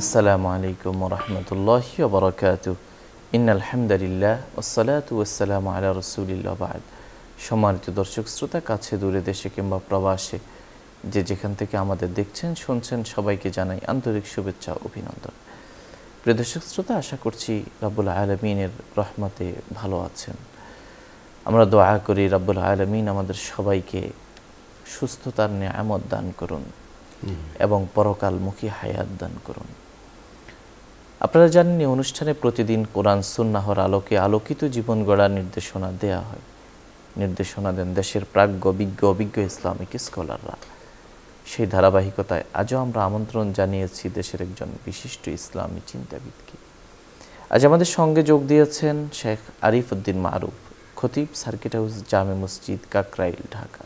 আসসালামু আলাইকুম ওয়া রাহমাতুল্লাহি ওয়া বারাকাতুহু। ইন্নাল হামদালিল্লাহ ওয়াসসালাতু ওয়াসসালামু আলা রাসূলিল্লাহ বা'দ। সম্মানিত দর্শক শ্রোতা, কাছে দূরে, দেশে কিংবা প্রবাসে যে যেখান থেকে আমাদের দেখছেন শুনছেন, সবাইকে জানাই আন্তরিক শুভেচ্ছা ও অভিনন্দন। প্রিয় দর্শক শ্রোতা, আশা করছি রাব্বুল আলামিনের রহমতে ভালো আছেন। আমরা দোয়া করি রাব্বুল আলামিন আমাদের সবাইকে সুস্থতার নিয়ামত দান করুন এবং পরকালমুখী হায়াত দান করুন। আপনারা জানেন, এই অনুষ্ঠানে প্রতিদিন কোরআন সুন্নাহর আলোকে আলোকিত জীবন গড়ার নির্দেশনা দেয়া হয়। নির্দেশনা দেন দেশের প্রাজ্ঞ অভিজ্ঞ ইসলামিক স্কলাররা। সেই ধারাবাহিকতায় আজও আমরা আমন্ত্রণ জানিয়েছি দেশের একজন বিশিষ্ট ইসলামী চিন্তাবিদকে। আজ আমাদের সঙ্গে যোগ দিয়েছেন শেখ আরিফ উদ্দিন মারুফ, খতিব, সার্কিট হাউস জামে মসজিদ, কাকরাইল, ঢাকা।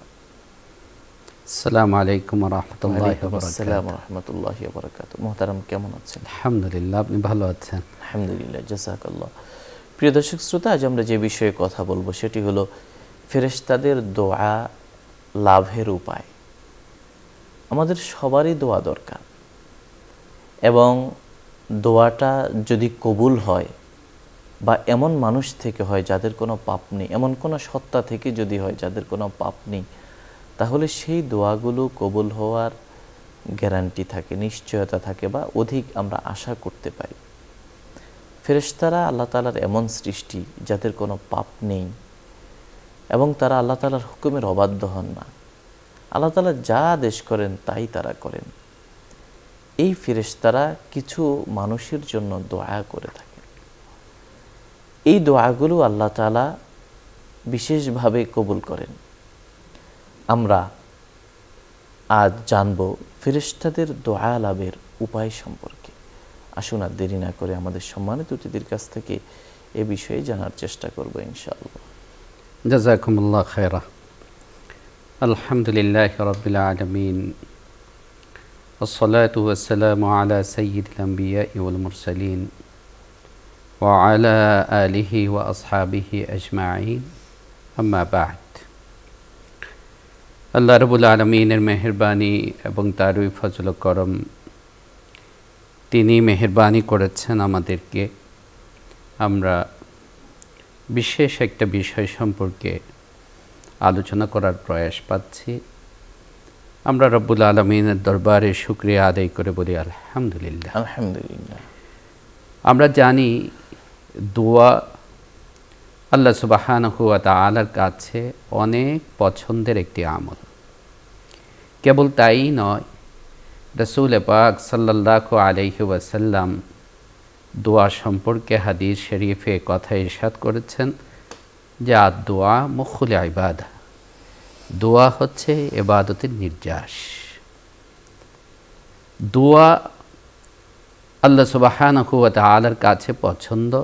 আসসালামু আলাইকুম ওয়া রাহমাতুল্লাহি ওয়া বারাকাতুহু। আসসালামু রাহমাতুল্লাহি ওয়া বারাকাতুহু। মুহতারাম, কেমন আছেন? আলহামদুলিল্লাহ, আপনি ভালো আছেন? আলহামদুলিল্লাহ, জাযাকাল্লাহ। প্রিয় দর্শক শ্রোতা, আজ আমরা যে বিষয়ে কথা বলবো সেটি হলো ফেরেশতাদের দোয়া লাভের উপায়। আমাদের সবারই দোয়া দরকার, এবং দোয়াটা যদি কবুল হয় বা এমন মানুষ থেকে হয় যাদের কোনো পাপ নেই, এমন কোনো সত্তা থেকে যদি হয় যাদের কোনো পাপ নেই, তাহলে সেই দোয়াগুলো কবুল হওয়ার গ্যারান্টি থাকে, নিশ্চয়তা থাকে, বা অধিক আমরা আশা করতে পারি। ফেরেশতারা আল্লাহ তাআলার এমন সৃষ্টি যাদের কোনো পাপ নেই, এবং তারা আল্লাহ তাআলার হুকুমের অবাধ্য হন না। আল্লাহ তাআলা যা আদেশ করেন তাই তারা করেন। এই ফেরেশতারা কিছু মানুষের জন্য দোয়া করে থাকেন। এই দোয়াগুলো আল্লাহ তাআলা বিশেষভাবে কবুল করেন। আমরা আজ জানব ফেরেশতাদের দোয়া লাভের উপায় সম্পর্কে। আসুন আর দেরি না করে আমাদের সম্মানিত অতিথির কাছ থেকে এ বিষয়ে জানার চেষ্টা করব ইনশাআল্লাহ। জাযাকুমুল্লাহ খায়রা। আলহামদুলিল্লাহি রাব্বিল আলামিন, ওয়াসসালাতু ওয়াসসালামু আলা সাইয়্যিদিল আমবিয়া'i ওয়াল মুরসালিন ওয়া আলা আলিহি ওয়া আসহাবিহি আজমাইন, আম্মা বা'দ। আল্লাহ রাব্বুল আলামিনের মেহেরবানি এবং তারই ফজল ও করম, তিনি মেহেরবানি করেছেন আমাদেরকে। আমরা বিশেষ একটা বিষয় সম্পর্কে আলোচনা করার প্রয়াস পাচ্ছি। আমরা রব্বুল আলামিনের দরবারে শুকরিয়া আদায় করে বলি আলহামদুলিল্লাহ। আলহামদুলিল্লাহ। আমরা জানি দোয়া আল্লাহ সুবহানাহু ওয়া তাআলার কাছে অনেক পছন্দের একটি আমল। কেবল তাই নয়, রাসূল পাক সাল্লাল্লাহু আলাইহি ওয়াসাল্লাম দোয়া সম্পর্কে হাদিস শরীফে কথা ইরশাদ করেছেন যে দোয়া মুখুল ইবাদা, দোয়া হচ্ছে ইবাদতের নির্যাস। দোয়া আল্লাহ সুবহানাহু ওয়া তাআলার কাছে পছন্দ,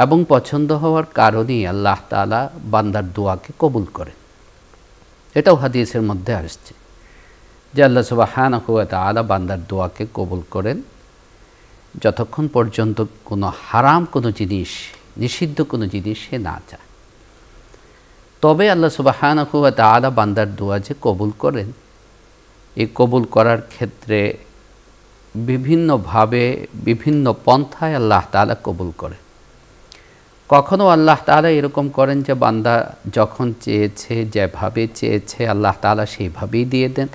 এবং পছন্দ হওয়ার কারণেই আল্লাহ তাআলা বান্দার দোয়াকে কবুল করেন। এটাও হাদিসের মধ্যে আসছে যে আল্লাহ সুবহানাহু ওয়া তাআলা বান্দার দোয়াকে কবুল করেন যতক্ষণ পর্যন্ত কোনো হারাম কোনো জিনিস, নিষিদ্ধ কোনো জিনিস সে না চায়। তবে আল্লাহ সুবহানাহু ওয়া তাআলা বান্দার দোয়া যে কবুল করেন, এই কবুল করার ক্ষেত্রে বিভিন্নভাবে বিভিন্ন পন্থায় আল্লাহ তাআলা কবুল করেন। কখনো আল্লাহ তাআলা এরকম করেন যে বান্দা যখন চেয়েছে, যেভাবে চেয়েছে, আল্লাহ তাআলা সেইভাবেই দিয়ে দেন।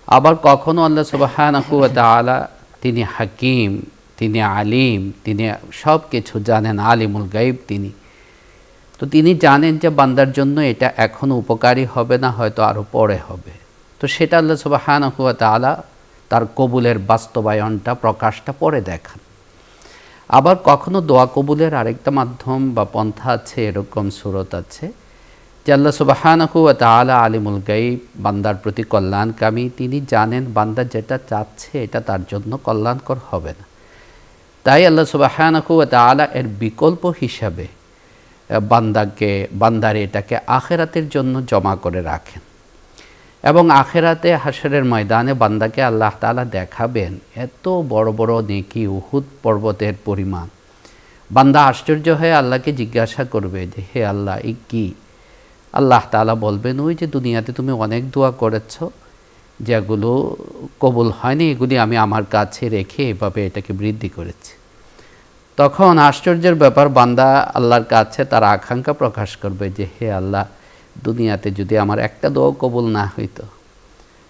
আবার কখনো আল্লাহ সুবহানাহু ওয়া তাআলা, তিনি হাকিম, তিনি আলিম, তিনি সব কিছু জানেন, আলিমুল গায়ব তিনি। তো তিনি জানেন যে বান্দার জন্য এটা এখনও উপকারী হবে না, হয়তো আরও পরে হবে। তো সেটা আল্লাহ সুবহানাহু ওয়া তাআলা তার কবুলের বাস্তবায়নটা, প্রকাশটা পরে দেখান। আবার কখনো দোয়া কবুলের আরেকটা মাধ্যম বা পন্থা আছে, এরকম সুরত আছে যে আল্লাহ সুবহানাহু ওয়া তাআলা আলিমুল গায়ব, বান্দার প্রতি কল্যাণকামী। তিনি জানেন বান্দা যেটা চাচ্ছে এটা তার জন্য কল্যাণকর হবে না। তাই আল্লাহ সুবহানাহু ওয়া তাআলা এর বিকল্প হিসাবে বান্দার এটাকে আখিরাতের জন্য জমা করে রাখেন, এবং আখিরাতে হাশরের ময়দানে বান্দাকে আল্লাহ তাআলা দেখাবেন এত বড় বড় নেকি, উহুদ পর্বতের পরিমাণ। বান্দা আশ্চর্য হয়ে আল্লাহকে জিজ্ঞাসা করবে যে হে আল্লাহ, এই কী? আল্লাহ তাআলা বলবেন, ওই যে দুনিয়াতে তুমি অনেক দোয়া করেছ, যেগুলো কবুল হয়নি এগুলি আমি আমার কাছে রেখে এভাবে এটাকে বৃদ্ধি করেছি। তখন আশ্চর্যের ব্যাপার, বান্দা আল্লাহর কাছে তার আকাঙ্ক্ষা প্রকাশ করবে যে হে আল্লাহ, দুনিয়াতে যদি আমার একটা দোয়া কবুল না হইতো,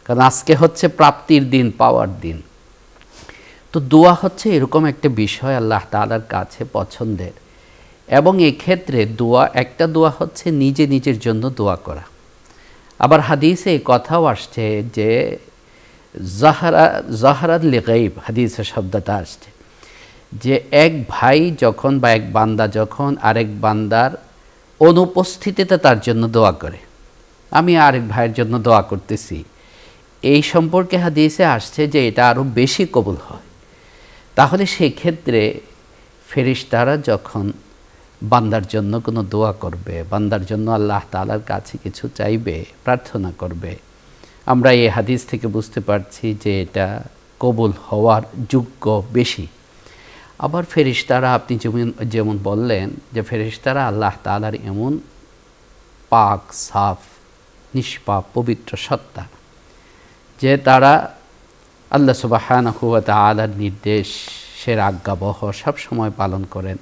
কারণ আজকে হচ্ছে প্রাপ্তির দিন, পাওয়ার দিন। তো দোয়া হচ্ছে এরকম একটা বিষয় আল্লাহ তাআলার কাছে পছন্দের, এবং এক্ষেত্রে দোয়া, একটা দোয়া হচ্ছে নিজে নিজের জন্য দোয়া করা। আবার হাদিসে এই কথাও আসছে যে জাহারাত লিগাইব, হাদিসের শব্দটা আসছে যে এক ভাই যখন বা এক বান্দা যখন আরেক বান্দার অনুপস্থিতিতে তার জন্য দোয়া করে, আমি আরেক ভাইয়ের জন্য দোয়া করতেছি, এই সম্পর্কে হাদিসে আসছে যে এটা আরও বেশি কবুল হয়। তাহলে সেক্ষেত্রে ফেরেশতারা যখন বান্দার জন্য কোনো দোয়া করবে, বান্দার জন্য আল্লাহ তাআলার কাছে কিছু চাইবে, প্রার্থনা করবে, আমরা এই হাদিস থেকে বুঝতে পারছি যে এটা কবুল হওয়ার যোগ্য বেশি। আবার ফেরেশতারা, আপনি যেমন বললেন যে ফেরেশতারা আল্লাহ তাআলার এমন পাক, সাফ, নিষ্পাপ, পবিত্র সত্তা যে তারা আল্লাহ সুবহানাহু ওয়া তাআলার নির্দেশের আজ্ঞাবহ সব সময় পালন করেন,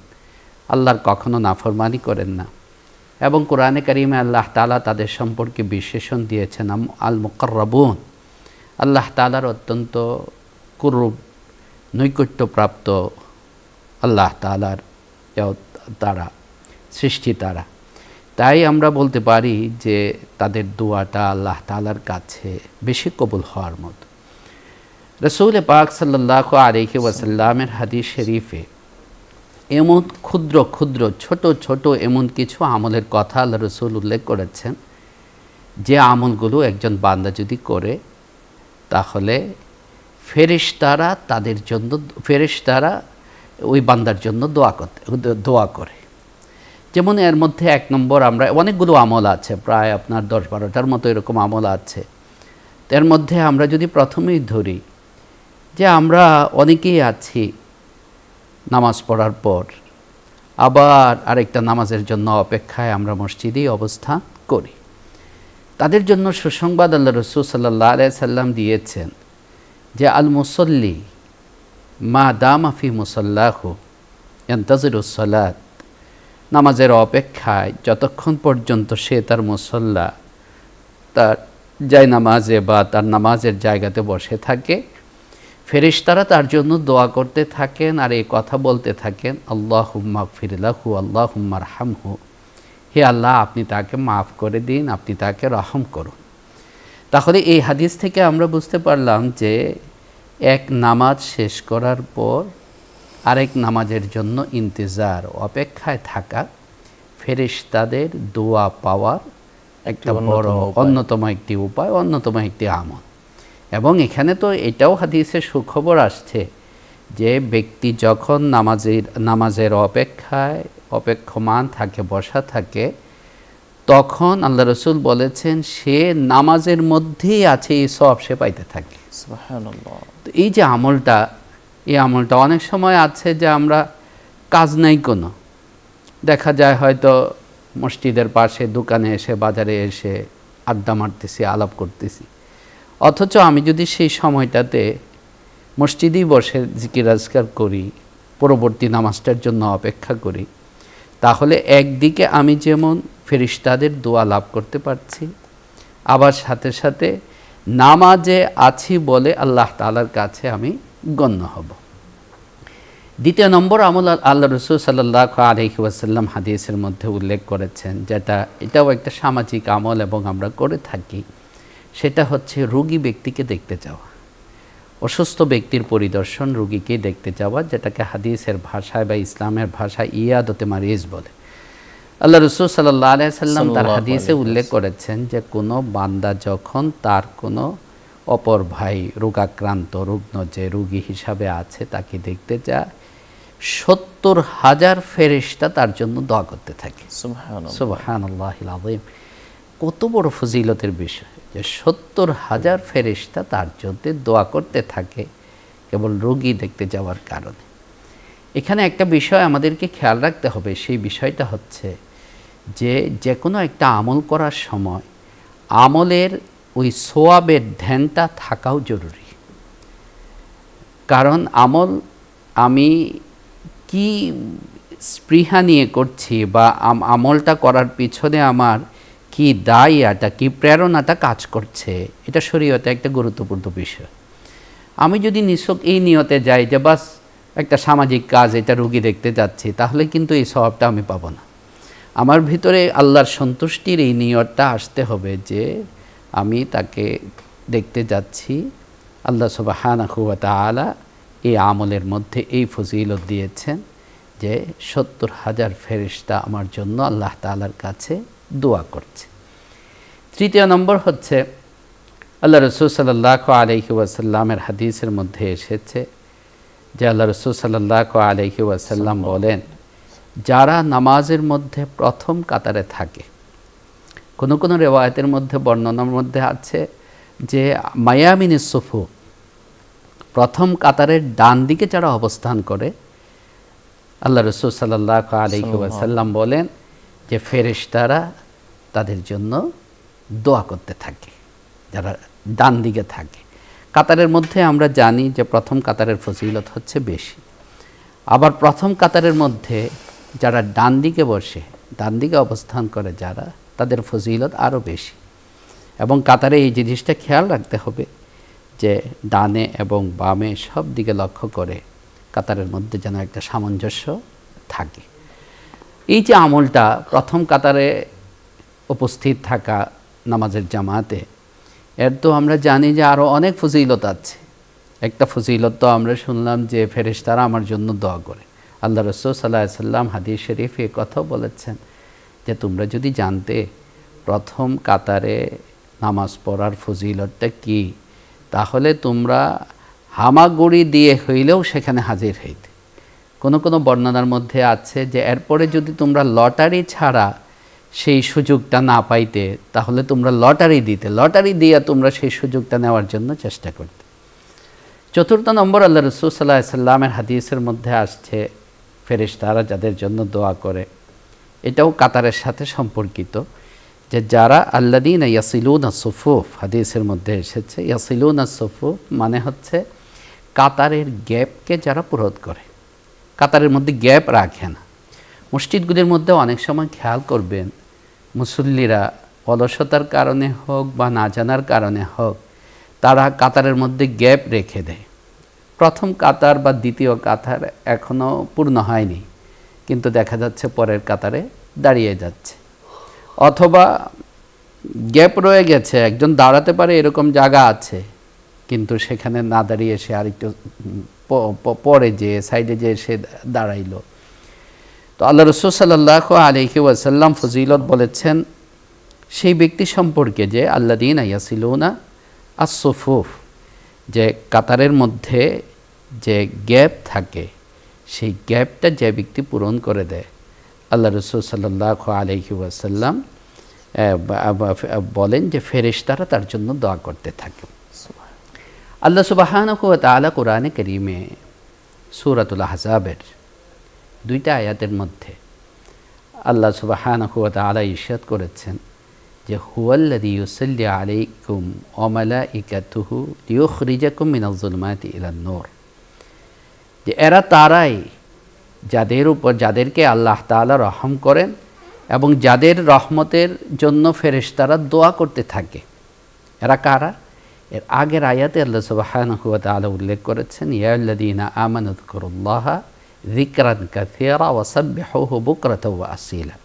আল্লাহর কখনো নাফরমানি করেন না। এবং কোরআনে কারিমে আল্লাহ তাআলা তাদের সম্পর্কে বিশেষণ দিয়েছেন আল মুকাররাবুন, আল্লাহ তাআলার অত্যন্ত কুরব, নৈকট্যপ্রাপ্ত আল্লাহ তাআলার তারা, সৃষ্টি তারা। তাই আমরা বলতে পারি যে তাদের দোয়াটা আল্লাহ তাআলার কাছে বেশি কবুল হওয়ার মতো। রাসূল পাক সাল্লাল্লাহু আলাইহি ওয়াসাল্লামের হাদিস শরীফে এমন ক্ষুদ্র ক্ষুদ্র ছোট ছোট এমন কিছু আমলের কথা আল্লাহ রাসূল উল্লেখ করেছেন যে আমলগুলো একজন বান্দা যদি করে তাহলে ফেরেশতারা তাদের জন্য, ফেরেশতারা ওই বান্দার জন্য দোয়া করে। যেমন এর মধ্যে এক নম্বর, আমরা অনেকগুলো আমল আছে, প্রায় আপনার 10-12টার মতো এরকম আমল আছে। এর মধ্যে আমরা যদি প্রথমেই ধরি যে আমরা অনেকেই আছি নামাজ পড়ার পর আবার আরেকটা নামাজের জন্য অপেক্ষায় আমরা মসজিদেই অবস্থান করি। তাদের জন্য সুসংবাদ আল্লাহ রাসূল সাল্লাল্লাহু আলাইহি সাল্লাম দিয়েছেন যে আল মুসল্লি মা দামা ফি মুসাল্লাহু ইয়ান্তাজিরুস সালাত, নামাজের অপেক্ষায় যতক্ষণ পর্যন্ত সে তার মুসল্লা, তার জায়নামাজে বা তার নামাজের জায়গাতে বসে থাকে, ফেরেশতারা তার জন্য দোয়া করতে থাকেন আর এই কথা বলতে থাকেন আল্লাহুম্মা গফির লাহু আল্লাহুম্মা আরহামহু, হে আল্লাহ আপনি তাকে মাফ করে দিন, আপনি তাকে রহম করুন। তাহলে এই হাদিস থেকে আমরা বুঝতে পারলাম যে এক নামাজ শেষ করার পর আরেক নামাজের জন্য ইন্তজার, অপেক্ষায় থাকা ফেরেশতাদের দোয়া পাওয়ার একটা বড় অন্যতম একটি উপায়, অন্যতম একটি আমল। এবং এখানে তো এটাও হাদিসে সুখবর আসছে যে ব্যক্তি যখন নামাজের অপেক্ষায় অপেক্ষমান থাকে, বসা থাকে, তখন আল্লাহ রাসূল বলেছেন সে নামাজের মধ্যেই আছে, এই সওয়াব সে পাইতে থাকে। সুবহানাল্লাহ। তো এই যে আমলটা, এই আমলটা অনেক সময় আছে যে আমরা কাজ নাই কোনো, দেখা যায় হয়তো মসজিদের পাশে দোকানে এসে, বাজারে এসে আড্ডা মারতেছি, আলাপ করতেছি, অথচ আমি যদি সেই সময়টাতে মসজিদেই বসে জিকির আজকার করি, পরবর্তী নামাজটার জন্য অপেক্ষা করি, তাহলে একদিকে আমি যেমন ফেরেশতাদের দোয়া লাভ করতে পারছি, আবার সাথে সাথে নামাজে আছি বলে আল্লাহ তাআলার কাছে আমি গণ্য হব। দ্বিতীয় নম্বর আমল আল্লাহ রাসূল সাল্লাল্লাহু আলাইহি ওয়াসাল্লাম হাদিসের মধ্যে উল্লেখ করেছেন, যেটা এটাও একটা সামাজিক আমল এবং আমরা করে থাকি, সেটা হচ্ছে রোগী ব্যক্তিকে দেখতে যাওয়া, অসুস্থ ব্যক্তির পরিদর্শন, রোগীকে দেখতে যাওয়া, যেটাকে হাদিসের ভাষায় বা ইসলামের ভাষায় ইয়াদতে মারিজ বলে। আল্লাহ রাসূল সাল্লাল্লাহু আলাইহি সাল্লাম তার হাদিসে উল্লেখ করেছেন যে কোনো বান্দা যখন তার কোনো অপর ভাই রোগাক্রান্ত, রুগ্ন যে রোগী হিসাবে আছে তাকে দেখতে যায়, 70,000 ফেরেশতা তার জন্য দোয়া করতে থাকে। সুবহানাল্লাহিল আযীম। কত বড় ফজিলতের বিষয় যে 70,000 ফেরেশতা তার জন্য দোয়া করতে থাকে কেবল রোগী দেখতে যাওয়ার কারণে। এখানে একটা বিষয় আমাদেরকে খেয়াল রাখতে হবে, সেই বিষয়টা হচ্ছে যে কোনো একটা আমল করার সময় আমলের ওই সোয়াবের ধ্যানটা থাকাও জরুরি। কারণ আমল আমি কি স্পৃহা নিয়ে করছি বা আমলটা করার পিছনে আমার কি দায়টা, কি প্রেরণাটা কাজ করছে, এটা শরীয়তে একটা গুরুত্বপূর্ণ বিষয়। আমি যদি নিছক এই নিয়তে যাই যে বাস একটা সামাজিক কাজ, এটা রুগী দেখতে যাচ্ছি, তাহলে কিন্তু এই স্বভাবটা আমি পাবো না। আমার ভিতরে আল্লাহর সন্তুষ্টির এই নিয়তটা আসতে হবে যে আমি তাকে দেখতে যাচ্ছি, আল্লাহ সুবহানাহু ওয়া তাআলা এই আমলের মধ্যে এই ফজিলত দিয়েছেন যে ৭০,০০০ ফেরেশতা আমার জন্য আল্লাহ তাআলার কাছে দোয়া করছে। তৃতীয় নম্বর হচ্ছে আল্লাহ রাসূল সাল্লাল্লাহু আলাইহি ওয়াসাল্লামের হাদিসের মধ্যে এসেছে যে আল্লাহ রাসূল সাল্লাল্লাহু আলাইহি ওয়াসাল্লাম বলেন, যারা নামাজের মধ্যে প্রথম কাতারে থাকে, কোনো কোনো রিওয়ায়াতের মধ্যে বর্ণনার মধ্যে আছে যে মায়ামিনিস সুফু, প্রথম কাতারের ডান দিকে যারা অবস্থান করে, আল্লাহ রাসূল সাল্লাল্লাহু আলাইহি ওয়াসাল্লাম বলেন যে ফেরেশতারা তাদের জন্য দোয়া করতে থাকে যারা ডান দিকে থাকে। কাতারের মধ্যে আমরা জানি যে প্রথম কাতারের ফজিলত হচ্ছে বেশি, আবার প্রথম কাতারের মধ্যে যারা ডান দিকে বসে, ডান দিকে অবস্থান করে যারা, তাদের ফজিলত আরও বেশি। এবং কাতারে এই জিনিসটা খেয়াল রাখতে হবে যে ডানে এবং বামে সব দিকে লক্ষ্য করে কাতারের মধ্যে যেন একটা সামঞ্জস্য থাকে। এই যে আমলটা প্রথম কাতারে উপস্থিত থাকা নামাজের জামাতে, এর তো আমরা জানি যে আরও অনেক ফজিলত আছে। একটা ফজিলত তো আমরা শুনলাম যে ফেরেশতারা আমার জন্য দোয়া করে। আল্লাহ রাসূল সাল্লাল্লাহু আলাইহি ওয়াসাল্লাম হাদিস শরীফে কথাও বলেছেন যে তোমরা যদি জানতে প্রথম কাতারে নামাজ পড়ার ফজিলতটা কি, তাহলে তোমরা হামাগুড়ি দিয়ে হইলেও সেখানে হাজির হইতে। কোনো কোনো বর্ণনার মধ্যে আছে যে এরপরে যদি তোমরা লটারি ছাড়া সেই সুযোগটা না পাইতে, তাহলে তোমরা লটারি দিতে, লটারি দিয়ে তোমরা সেই সুযোগটা নেওয়ার জন্য চেষ্টা করতে। চতুর্থ নম্বর, আল্লাহ রাসূল সাল্লাল্লাহু আলাইহি ওয়াসাল্লামের হাদিসের মধ্যে আসছে ফেরেশতারা যাদের জন্য দোয়া করে, এটাও কাতারের সাথে সম্পর্কিত, যে যারা আল্লাযীনা ইয়াসিলুনা সুফুফ, হাদিসের মধ্যে এসেছে ইয়াসিলুনা সুফুফ মানে হচ্ছে কাতারের গ্যাপকে যারা পূরণ করে, কাতারের মধ্যে গ্যাপ রাখে না। মসজিদগুলির মধ্যে অনেক সময় খেয়াল করবেন মুসল্লিরা অলসতার কারণে হোক বা না জানার কারণে হোক, তারা কাতারের মধ্যে গ্যাপ রেখে দেয়। প্রথম কাতার বা দ্বিতীয় কাতার এখনও পূর্ণ হয়নি, কিন্তু দেখা যাচ্ছে পরের কাতারে দাঁড়িয়ে যাচ্ছে, অথবা গ্যাপ রয়ে গেছে, একজন দাঁড়াতে পারে এরকম জায়গা আছে, কিন্তু সেখানে না দাঁড়িয়ে সে আরেকটু পরে যে সাইডে যে সে দাঁড়াইল। তো আল্লাহ রাসূল সাল্লাল্লাহু আলাইহি ওয়াসাল্লাম ফজিলত বলেছেন সেই ব্যক্তি সম্পর্কে যে আল্লাযীনা ইয়াসিলুনা আস-সুফুফ, যে কাতারের মধ্যে যে গ্যাপ থাকে সেই গ্যাপটা যে ব্যক্তি পূরণ করে দেয়, আল্লাহ রাসূল সাল্লাল্লাহু আলাইহি ওয়াসাল্লাম বলেন যে ফেরেশতারা তার জন্য দোয়া করতে থাকে। আল্লাহ সুবহানাহু ওয়া তাআলা কোরআনে কারীমে সূরাতুল আহজাবের 2টা আয়াতের মধ্যে আল্লাহ সুবহানাহু ওয়া তাআলা ইরশাদ করেছেন যে হুয়াল্লাযী ইউসাল্লি আলাইকুম ওয়া মালাইকাতুহু লিয়ুখরিজাকুম মিনাজ যুলুমাতি ইলান নূর, যে এরা তারাই যাদের উপর, যাদেরকে আল্লাহ তাআলা রহম করেন এবং যাদের রহমতের জন্য ফেরেশতারা দোয়া করতে থাকে। এরা কারা? এর আগের আয়াতে আল্লাহ সুবহানাহু ওয়া তাআলা উল্লেখ করেছেন ইয়া আল্লাযীনা আমানু যকুরুল্লাহা যিকরান কাসীরা ওয়া সাব্বিহুহু বুকরাতাও ওয়া আসীলা,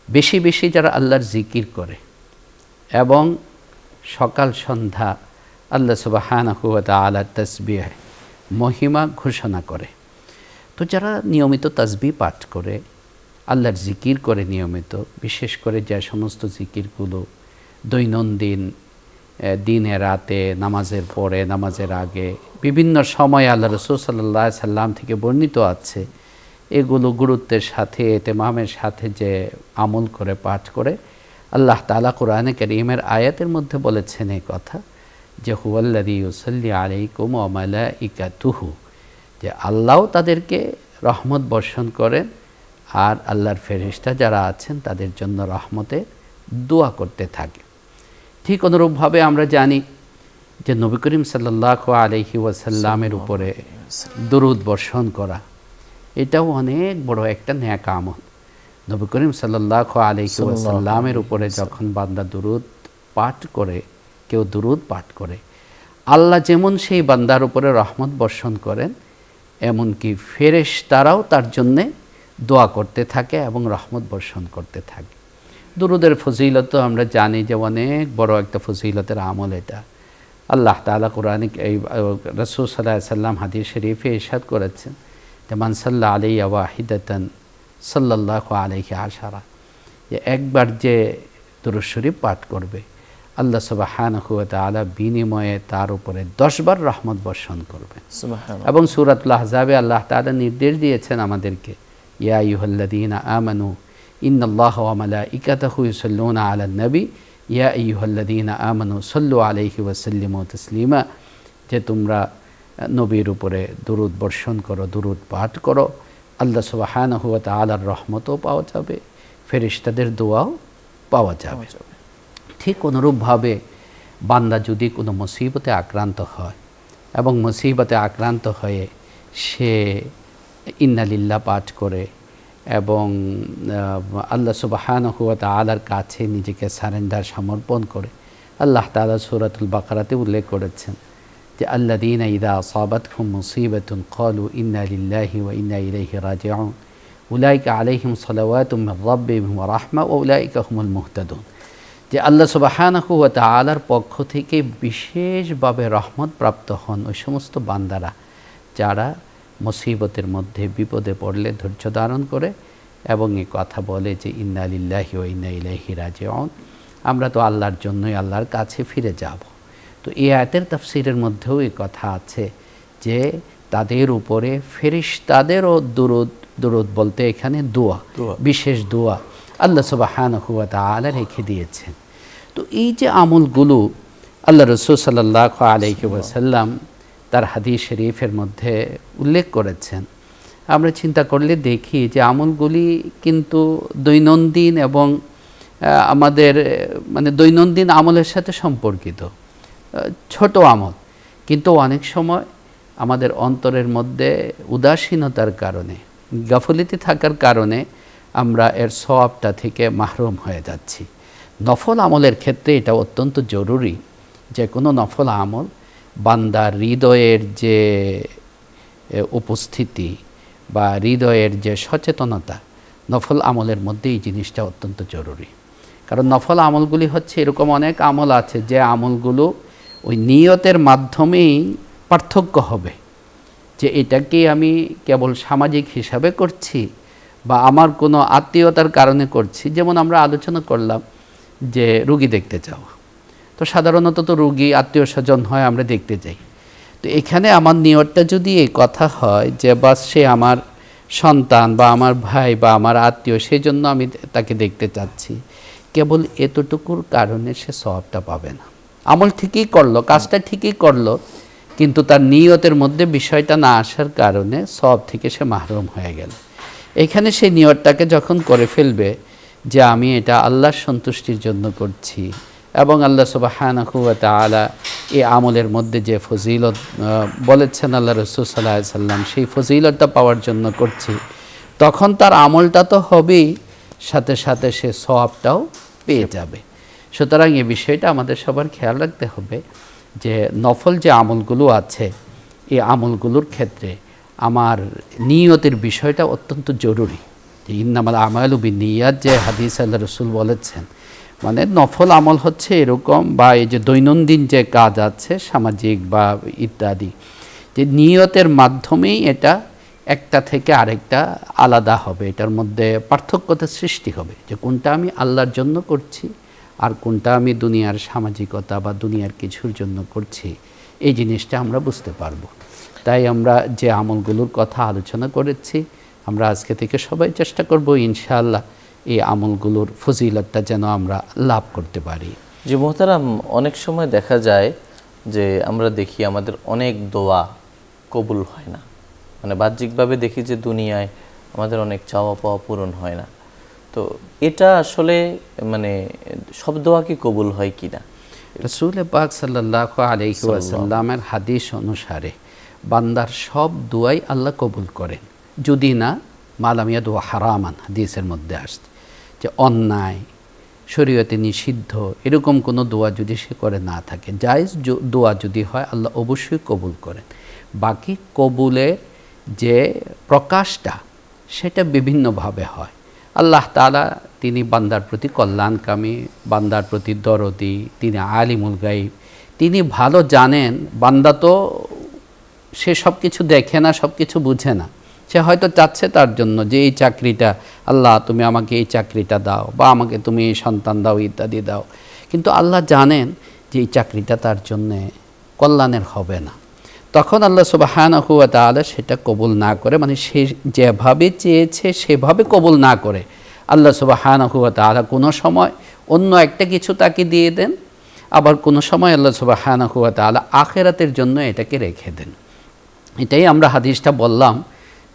বেশি বেশি যারা আল্লাহর জিকির করে এবং সকাল সন্ধ্যা আল্লাহ সুবহানাহু ওয়া তাআলার তাসবিহ মহিমা ঘোষণা করে। তো যারা নিয়মিত তাসবিহ পাঠ করে, আল্লাহর জিকির করে নিয়মিত, বিশেষ করে যে সমস্ত জিকিরগুলো দৈনন্দিন দিনে রাতে, নামাজের পরে, নামাজের আগে, বিভিন্ন সময় আল্লাহ রাসূল সাল্লাল্লাহু আলাইহি সাল্লাম থেকে বর্ণিত আছে, এগুলো গুরুত্বের সাথে, ইহতিমামের সাথে যে আমল করে পাঠ করে, আল্লাহ তাআলা কোরআনে কারীমের আয়াতের মধ্যে বলেছেন এই কথা যে হুয়াল্লাযী ইউসাল্লি আলাইকুম ওয়া মালাইকাতুহু, যে আল্লাহও তাদেরকে রহমত বর্ষণ করেন আর আল্লাহর ফেরেশতা যারা আছেন তাদের জন্য রহমতে দোয়া করতে থাকে। ঠিক অনুরূপভাবে আমরা জানি যে নবী করিম সাল্লাল্লাহু আলাইহি ওয়াসাল্লামের উপরে দরুদ বর্ষণ করা এটাও অনেক বড় একটা নেক আমল। নবী করিম সাল্লাল্লাহু আলাইহি ওয়াসাল্লামের উপরে যখন বান্দা দরুদ পাঠ করে, কেউ দরুদ পাঠ করে, আল্লাহ যেমন সেই বান্দার উপরে রহমত বর্ষণ করেন, এমনকি ফেরেশতারাও তার জন্যে দোয়া করতে থাকে এবং রহমত বর্ষণ করতে থাকে। দুরুদের ফজিলত আমরা জানি যে অনেক বড় একটা ফজিলতের আমল এটা। আল্লাহ তাআলা কোরআনে এই রাসূল সাল্লাল্লাহু আলাইহি সাল্লাম হাদিস শরীফে ইরশাদ করেছেন যে মান সাল্লা আলাইয়া ওয়াহিদাতান সাল্লাল্লাহু আলাইহি আশারা, যে একবার যে দুরূদ শরীফ পাঠ করবে আল্লাহ সুবহানাহু ওয়া তাআলা বিনিময়ে তার উপরে 10 বার রহমত বর্ষণ করবেন। সুবহানাল্লাহ। এবং সূরাতুল আহজাবে আল্লাহ তাআলা নির্দেশ দিয়েছেন আমাদেরকে, ইয়া আইয়ুহাল্লাযীনা আমানু ইন্নাল্লাহা ওয়া মালাইকাতাহু ইউসাল্লুনা আলান নবী ইয়া আইয়ুহাল্লাযীনা আমানু সাল্লু আলাইহি ওয়া সাল্লিমু তাসলিমা, যে তোমরা নবীর উপরে দরুদ বর্ষণ করো, দরুদ পাঠ করো, আল্লাহ সুবহানাহু ওয়া তাআলার রহমতও পাওয়া যাবে, ফেরেশতাদের দোয়াও পাওয়া যাবে। ঠিক অনুরূপভাবে বান্দা যদি কোনো মুসিবতে আক্রান্ত হয় এবং মুসিবতে আক্রান্ত হয়ে সে ইন্না লিল্লাহ পাঠ করে এবং আল্লাহ সুবহানাহু ওয়া তাআলার কাছে নিজেকে সারেন্ডার সমর্পণ করে, আল্লাহ তাআলা সূরাতুল বাকারাতে উল্লেখ করেছেন যে আল্লাযীনা ইযা আসাবাতহুম মুসিবাতুন ক্বালু ইন্না লিল্লাহি ওয়া ইন্না ইলাইহি রাজিউন উলাইকা আলাইহিম সালাওয়াতুম মির রাব্বিহিম ওয়া রাহমা ওয়া উলাইকা হুমুল মুহতাদুন, যে আল্লাহ সুবহানাহু ওয়া তাআলার পক্ষ থেকে বিশেষভাবে রহমত প্রাপ্ত হন ওই সমস্ত বান্দারা যারা মুসিবতের মধ্যে বিপদে পড়লে ধৈর্য ধারণ করে এবং এই কথা বলে যে ইন্না লিল্লাহি ওয়া ইন্না ইলাইহি রাজিউন, আমরা তো আল্লাহর জন্যই আল্লাহর কাছে ফিরে যাব। তো এই আয়াতের তাফসীরের মধ্যেও এই কথা আছে যে তাদের উপরে ফেরেশতাদেরও দরুদ বলতে এখানে দোয়া, বিশেষ দোয়া আল্লাহ সুবহানাহু ওয়া তাআলা রেখে দিয়েছেন। তো এই যে আমলগুলো আল্লাহ রাসূল সাল্লাল্লাহু আলাইহি ওয়াসাল্লাম তার হাদিস শরীফের মধ্যে উল্লেখ করেছেন, আমরা চিন্তা করলে দেখি যে আমলগুলি কিন্তু দৈনন্দিন এবং আমাদের মানে দৈনন্দিন আমলের সাথে সম্পর্কিত ছোট আমল, কিন্তু অনেক সময় আমাদের অন্তরের মধ্যে উদাসীনতার কারণে, গাফলিতে থাকার কারণে আমরা এর সওয়াবটা থেকে মাহরুম হয়ে যাচ্ছি। নফল আমলের ক্ষেত্রে এটা অত্যন্ত জরুরি যে কোনো নফল আমল বান্দার হৃদয়ের যে উপস্থিতি বা হৃদয়ের যে সচেতনতা, নফল আমলের মধ্যে এই জিনিসটা অত্যন্ত জরুরি। কারণ নফল আমলগুলি হচ্ছে এরকম অনেক আমল আছে যে আমলগুলো ওই নিয়তের মাধ্যমেই পার্থক্য হবে, যে এটাকে আমি কেবল সামাজিক হিসাবে করছি বা আমার কোনো আত্মীয়তার কারণে করছি। যেমন আমরা আলোচনা করলাম যে রুগী দেখতে যাওয়া, তো সাধারণত তো রুগী আত্মীয় স্বজন হয়, আমরা দেখতে যাই। তো এখানে আমার নিয়তটা যদি এই কথা হয় যে বাস সে আমার সন্তান বা আমার ভাই বা আমার আত্মীয়, সেই জন্য আমি তাকে দেখতে চাচ্ছি, কেবল এতটুকুর কারণে সে সওয়াবটা পাবে না। আমল ঠিকই করলো, কাজটা ঠিকই করলো, কিন্তু তার নিয়তের মধ্যে বিষয়টা না আসার কারণে সওয়াব থেকে সে মাহরুম হয়ে গেল। এখানে সেই নিয়তটাকে যখন করে ফেলবে যে আমি এটা আল্লাহর সন্তুষ্টির জন্য করছি এবং আল্লাহ সুবহানাহু ওয়া তাআলা এই আমলের মধ্যে যে ফজিলত বলেছেন আল্লাহ রাসূল সাল্লাল্লাহু আলাইহি সাল্লাম, সেই ফজিলতটা পাওয়ার জন্য করছি, তখন তার আমলটা তো হবেই, সাথে সাথে সে সওয়াবটাও পেয়ে যাবে। সুতরাং এই বিষয়টা আমাদের সবার খেয়াল রাখতে হবে যে নফল যে আমলগুলো আছে এই আমলগুলোর ক্ষেত্রে আমার নিয়তের বিষয়টা অত্যন্ত জরুরি। যে ইন্নামাল আমালু বিন্নিয়াত যে হাদিস আল্লাহ রাসূল বলেছেন, মানে নফল আমল হচ্ছে এরকম, বা এই যে দৈনন্দিন যে কাজ আছে সামাজিক বা ইত্যাদি, যে নিয়তের মাধ্যমেই এটা একটা থেকে আরেকটা আলাদা হবে, এটার মধ্যে পার্থক্যতার সৃষ্টি হবে যে কোনটা আমি আল্লাহর জন্য করছি আর কোনটা আমি দুনিয়ার সামাজিকতা বা দুনিয়ার কিছুর জন্য করছি, এই জিনিসটা আমরা বুঝতে পারবো। তাই আমরা যে আমলগুলোর কথা আলোচনা করেছি, আমরা আজকে থেকে সবাই চেষ্টা করব ইনশাআল্লাহ এই আমলগুলোর ফজিলতটা যেন আমরা লাভ করতে পারি। জি মোহতারাম, অনেক সময় দেখা যায় যে আমরা দেখি আমাদের অনেক দোয়া কবুল হয় না, মানে বাহ্যিকভাবে দেখি যে দুনিয়ায় আমাদের অনেক চাওয়া পাওয়া পূরণ হয় না। তো এটা আসলে মানে সব দোয়া কি কবুল হয় কি না? রাসূল পাক সাল্লাল্লাহু আলাইহি ওয়াসাল্লামের হাদিস অনুসারে বান্দার সব দোয়াই আল্লাহ কবুল করেন, যদি না মালাম ইয়াদু হারামান, হাদিসের মধ্যে আসছে যে অন্যায় শরীয়তে নিষিদ্ধ এরকম কোনো দোয়া যদি সে করে না থাকে, জায়েজ দোয়া যদি হয় আল্লাহ অবশ্যই কবুল করেন। বাকি কবুলের যে প্রকাশটা সেটা বিভিন্নভাবে হয়। আল্লাহ তাআলা তিনি বান্দার প্রতি কল্যাণকামী, বান্দার প্রতি দরদি, তিনি আলিমুল গায়ব, তিনি ভালো জানেন। বান্দা তো সে সব কিছু দেখে না, সব কিছু বুঝে না। সে হয়তো চাচ্ছে তার জন্য যে এই চাকরিটা, আল্লাহ তুমি আমাকে এই চাকরিটা দাও, বা আমাকে তুমি এই সন্তান দাও, ইত্যাদি দাও, কিন্তু আল্লাহ জানেন যে এই চাকরিটা তার জন্যে কল্যাণের হবে না। তখন আল্লাহ সুবহানাহু ওয়া তাআলা সেটা কবুল না করে, মানে সে যেভাবে চেয়েছে সেভাবে কবুল না করে আল্লাহ সুবহানাহু ওয়া তাআলা কোনো সময় অন্য একটা কিছু তাকে দিয়ে দেন, আবার কোনো সময় আল্লাহ সুবহানাহু ওয়া তাআলা আখিরাতের জন্য এটাকে রেখে দেন। এটাই আমরা হাদিসটা বললাম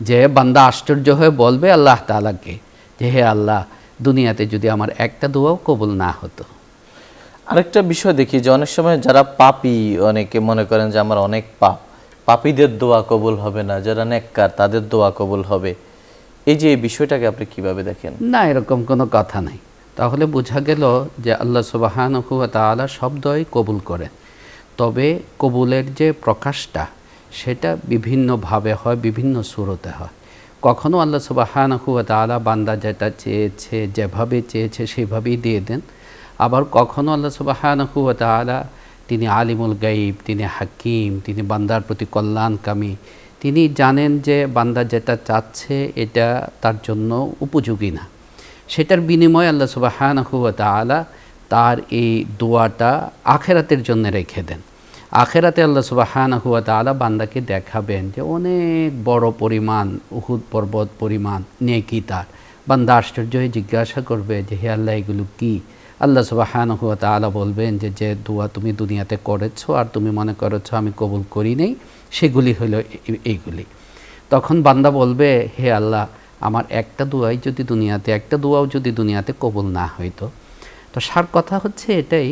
যে বান্দা আশ্চর্য হয়ে বলবে আল্লাহ তাআলাকে যে হে আল্লাহ, দুনিয়াতে যদি আমার একটা দোয়াও কবুল না হতো। আরেকটা বিষয় দেখি যে অনেক সময় যারা পাপী, অনেকে মনে করেন যে আমার অনেক পাপীদের দোয়া কবুল হবে না, যারা নেককার তাদের দোয়া কবুল হবে। এই যে এই বিষয়টাকে আপনি কিভাবে দেখেন? না, এরকম কোনো কথা নাই। তাহলে বোঝা গেল যে আল্লাহ সুবহানাহু ওয়া তাআলা সব দোয়াই কবুল করেন, তবে কবুলের যে প্রকাশটা সেটা বিভিন্নভাবে হয়, বিভিন্ন সূরতে হয়। কখনো আল্লাহ সুবহানাহু ওয়া তাআলা বান্দা যেটা চেয়েছে, যেভাবে চেয়েছে সেভাবেই দিয়ে দেন। আবার কখনো আল্লাহ সুবহানাহু ওয়া তাআলা তিনি আলিমুল গায়ব, তিনি হাকিম, তিনি বান্দার প্রতি কল্যাণকামী, তিনি জানেন যে বান্দা যেটা চাচ্ছে এটা তার জন্য উপযোগী না, সেটার বিনিময়ে আল্লাহ সুবহানাহু ওয়া তাআলা তার এই দোয়াটা আখিরাতের জন্য রেখে দেন। আখিরাতে আল্লাহ সুবহানাহু ওয়া তাআলা বান্দাকে দেখাবেন যে অনেক বড় পরিমাণ, উহুদ পর্বত পরিমাণ নেকি তার। বান্দা আশ্চর্য হয়ে জিজ্ঞাসা করবে যে হে আল্লাহ, এগুলো কি? আল্লাহ সুবহানাহু ওয়া তাআলা বলবেন যে যে দোয়া তুমি দুনিয়াতে করেছো আর তুমি মনে করেছো আমি কবুল করি নাই, সেগুলি হলো এইগুলি। তখন বান্দা বলবে হে আল্লাহ, আমার একটা দোয়াও যদি দুনিয়াতে কবুল না হইতো। তো সার কথা হচ্ছে এটাই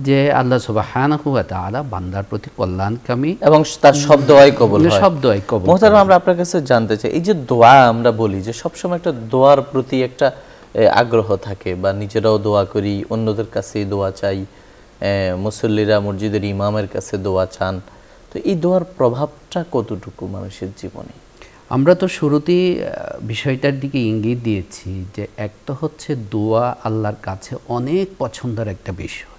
যে আল্লাহ সুবহানাহু ওয়া তাআলা বান্দার প্রতি কল্যাণকামী এবং তার সব দোয়াই কবুল হয়। সব দোয়াই কবুল। মুহতারাম, আমরা আপনার কাছে জানতে চাই, এই যে দোয়া আমরা বলি যে সবসময় একটা দোয়ার প্রতি একটা আগ্রহ থাকে, বা নিজেরাও দোয়া করি, অন্যদের কাছে দোয়া চাই, মুসল্লিরা মসজিদের ইমামের কাছে দোয়া চান। তো এই দোয়ার প্রভাবটা কতটুকু মানুষের জীবনে? আমরা তো শুরুতেই বিষয়টার দিকে ইঙ্গিত দিয়েছি যে একটা হচ্ছে দোয়া আল্লাহর কাছে অনেক পছন্দের একটা বিষয়।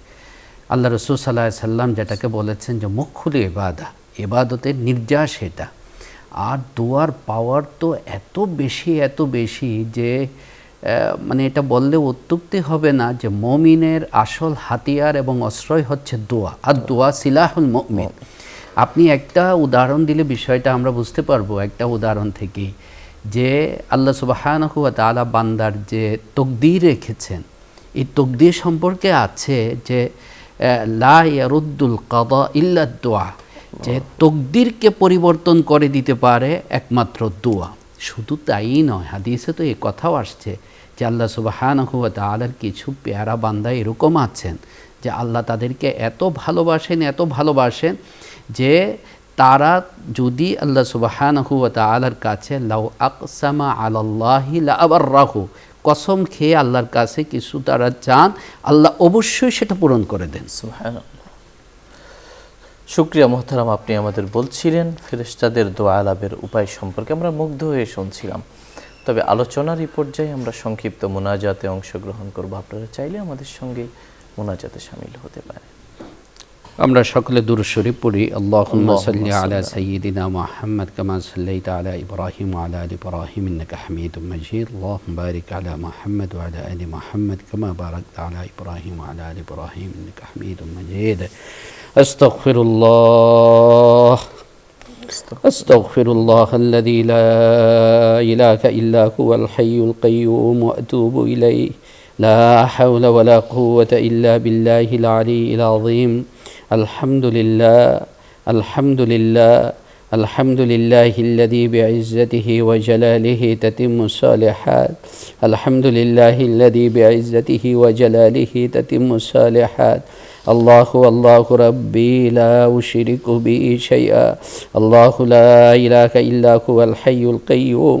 আল্লাহ রাসূল সাল্লাল্লাহু আলাইহি সাল্লাম যেটাকে বলেছেন যে মুখুল ইবাদা, ইবাদতের নির্যাস এটা। আর দোয়ার পাওয়ার তো এত বেশি যে মানে এটা বললে অত্যুক্তি হবে না যে মুমিনের আসল হাতিয়ার এবং অস্ত্রই হচ্ছে দোয়া। আর দোয়া সিলাহুল মুমিন। আপনি একটা উদাহরণ দিলে বিষয়টা আমরা বুঝতে পারবো একটা উদাহরণ থেকেই, যে আল্লাহ সুবহানাহু ওয়া তাআলা বান্দার যে তকদির রেখেছেন, এই তকদির সম্পর্কে আছে যে লা ইয়ারুদ্দুল কাদা ইল্লা দুআ, যে তকদিরকে পরিবর্তন করে দিতে পারে একমাত্র দোয়া। শুধু তাই নয়, হাদিসে তো এই কথাও আসছে যে আল্লাহ সুবহানাহু ওয়া তাআলার কিছু পেয়ারা বান্দা এরকম আছেন যে আল্লাহ তাদেরকে এত ভালোবাসেন যে তারা যদি আল্লাহ সুবহানাহু ওয়া তাআলার কাছে লাউ আকসামা আলাল্লাহি লা আবাররাহু, কসম খেয়ে আল্লাহর কাছে কিছু তারা চান, আল্লাহ অবশ্যই সেটা পূরণ করে দেন। সুবহানাল্লাহ। শুকরিয়া মুহতারাম, আপনি আমাদের বলছিলেন ফেরেশতাদের দোয়া লাভের উপায় সম্পর্কে, আমরা মুগ্ধ হয়ে শুনছিলাম। তবে আলোচনার এই পর্যায়ে আমরা সংক্ষিপ্ত মুনাজাতে অংশগ্রহণ করব। আপনারা চাইলে আমাদের সঙ্গে মুনাজাতে শামিল হতে পারেন। আমরা সকলে দুরূদ শরীফ পড়ি। আল্লাহুম্মা সাল্লি আলা সাইয়্যিদিনা মুহাম্মদ কামা সাল্লাইতা আলা ইব্রাহিম ওয়া আলা আলি ইব্রাহিম ইন্নাকা হামিদুম মাজিদ। আল্লাহুম্মা বারিক আলা মুহাম্মদ ওয়া আলা আলি মুহাম্মদ কামা বারাকতা আলা ইব্রাহিম ওয়া আলা আলি ইব্রাহিম ইন্নাকা হামিদুম মাজিদ। আস্তাগফিরুল্লাহ আল্লাযী লা ইলাহা ইল্লা হুয়াল হাইয়ুল কাইয়্যুম ওয়া আতুবু ইলাইহি লা হাওলা ওয়া লা কুওয়াতা ইল্লা বিল্লাহিল আলিয়্যিল আযীম। আলহামদুলিল্লাহিল্লাযী বিইজ্জাতিহি ওয়া জালালিহি তাতিম্মুস সালিহাত। আলহামদুলিল্লাহিল্লাযী বিইজ্জাতিহি ওয়া জালালিহি তাতিম্মুস সালিহাত। আল্লাহু আল্লাহু রাব্বি লা উশরিকু বিহি শাইআ আল্লাহু লা ইলাহা ইল্লা হুয়াল হাইয়ুল কাইয়্যুম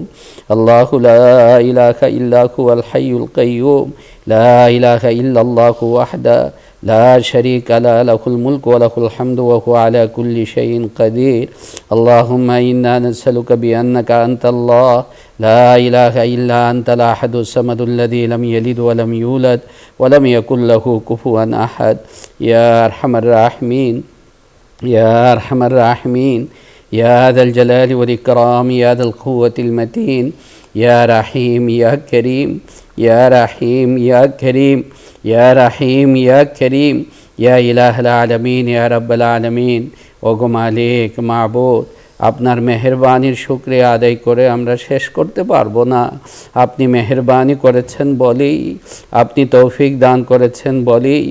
আল্লাহু লা ইলাহা ইল্লা হুয়াল হাইয়ুল কাইয়্যুম লা ইলাহা ইল্লাল্লাহু ওয়াহদা لا شريك له له الملك وله الحمد وهو على كل شيء قدير اللهم إنا نسألك بأنك أنت الله لا إله إلا أنت الأحد الصمد الذي لم يلد ولم يولد ولم يكن له كفوا أحد يا أرحم الراحمين يا أرحم الراحمين يا ذا الجلال والإكرام يا ذا القوة المتين يا رحيم يا كريم يا رحيم يا كريم يا رحيم يا كريم يا إله العالمين يا رب العالمين ওগো মালিক মাবুদ আপনার মেহেরবানির শুকরিয়া আদায় করে আমরা শেষ করতে পারবো না। আপনি মেহেরবানি করেছেন বলেই, আপনি তৌফিক দান করেছেন বলেই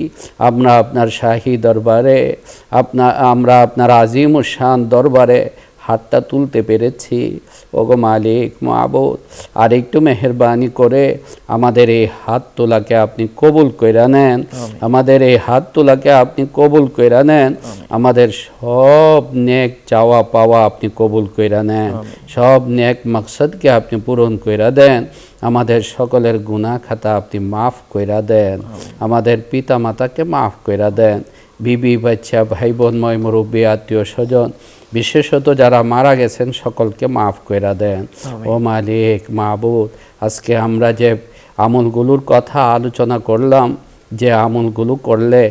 আমরা আপনার শাহী দরবারে আমরা আপনার আজিম ও শান দরবারে হাতটা তুলতে পেরেছি। ওগো মালিক মাবুদ আর একটু মেহেরবানি করে আমাদের এই হাত তোলাকে আপনি কবুল কইরা নেন, আমাদের এই হাত তোলাকে আপনি কবুল কইরা নেন, আমাদের সব নেক চাওয়া পাওয়া আপনি কবুল কইরা নেন, সব নেক মাকসাদকে আপনি পূরণ কইরা দেন, আমাদের সকলের গুনাহ খাতা আপনি মাফ কইরা দেন, আমাদের পিতা মাতাকে মাফ কইরা দেন, বিবি বাচ্চা ভাই বোন ময় মুরব্বী আত্মীয় স্বজন বিশেষত যারা মারা গেছেন সকলকে মাফ কইরা দেন। ও মালিক মাবুদ আজকে আমরা যে আমলগুলোর কথা আলোচনা করলাম, যে আমলগুলো করলে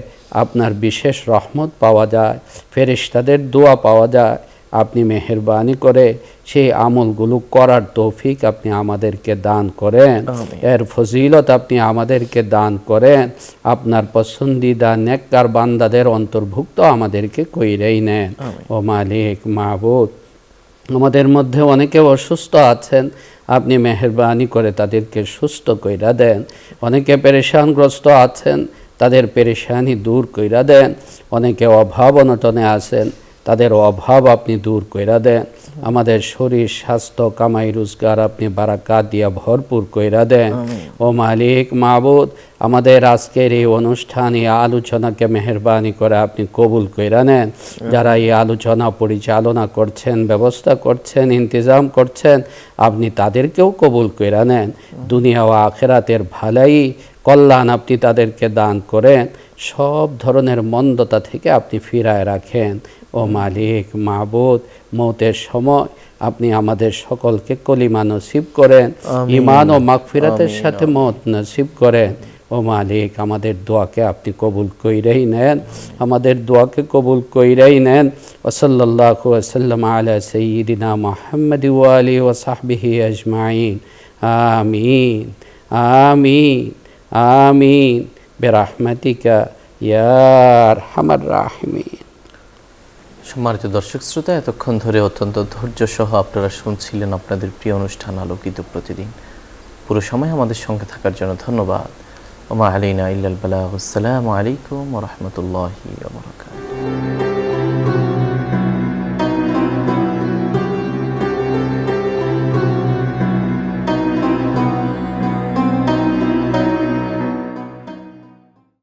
আপনার বিশেষ রহমত পাওয়া যায়, ফেরেশতাদের দোয়া পাওয়া যায়, আপনি মেহেরবানি করে সেই আমলগুলো করার তৌফিক আপনি আমাদেরকে দান করেন, এর ফজিলত আপনি আমাদেরকে দান করেন, আপনার পছন্দিদা নেককার বান্দাদের অন্তর্ভুক্ত আমাদেরকে কইরেই নেন। ও মালিক মাবুদ আমাদের মধ্যে অনেকে অসুস্থ আছেন, আপনি মেহেরবানি করে তাদেরকে সুস্থ কইরা দেন, অনেকে পেরেশানগ্রস্ত আছেন তাদের পেরেশানি দূর কইরা দেন, অনেকে অভাব অনটনে আছেন তাদের অভাব আপনি দূর কইরা দেন, আমাদের শরীর স্বাস্থ্য কামাই রোজগার আপনি বারাকাত দিয়া ভরপুর কইরা দেন। ও মালিক মাবুদ আমাদের আজকের এই অনুষ্ঠান এই আলোচনাকে মেহেরবানি করে আপনি কবুল কইরা নেন, যারা এই আলোচনা পরিচালনা করছেন, ব্যবস্থা করছেন, ইন্তজাম করছেন, আপনি তাদেরকেও কবুল কইরা নেন, দুনিয়া ও আখিরাতের ভালাই কল্যাণ আপনি তাদেরকে দান করেন, সব ধরনের মন্দতা থেকে আপনি ফিরায় রাখেন। ও মালিক মাবুদ মৌতের সময় আপনি আমাদের সকলকে কলিমা নসিব করেন, ঈমান ও মাগফিরাতের সাথে মওত নসিব করেন। ও মালিক আমাদের দোয়াকে আপনি কবুল কইরেই নেন, আমাদের দোয়াকে কবুল কইরেই নেন। ওয়া সাল্লাল্লাহু ওয়া সাল্লাম আলা সাইয়্যিদিনা মুহাম্মাদ ওয়া আলিহি ওয়া সাহবিহি আজমাইন। আমিন আমিন আমিন বিরহমাতিকা ইয়া আরহামার রাহিমিন। সম্মানিত দর্শক শ্রোতা, এতক্ষণ ধরে অত্যন্ত ধৈর্য সহ আপনারা শুনছিলেন আপনাদের প্রিয় অনুষ্ঠান আলোকিত প্রতিদিন। পুরো সময় আমাদের সঙ্গে থাকার জন্য ধন্যবাদ। ওমা আলাইনা ইল্লাল বালাগ। আসসালামু আলাইকুম ওয়া রাহমাতুল্লাহি ওয়া বারাকাতুহু।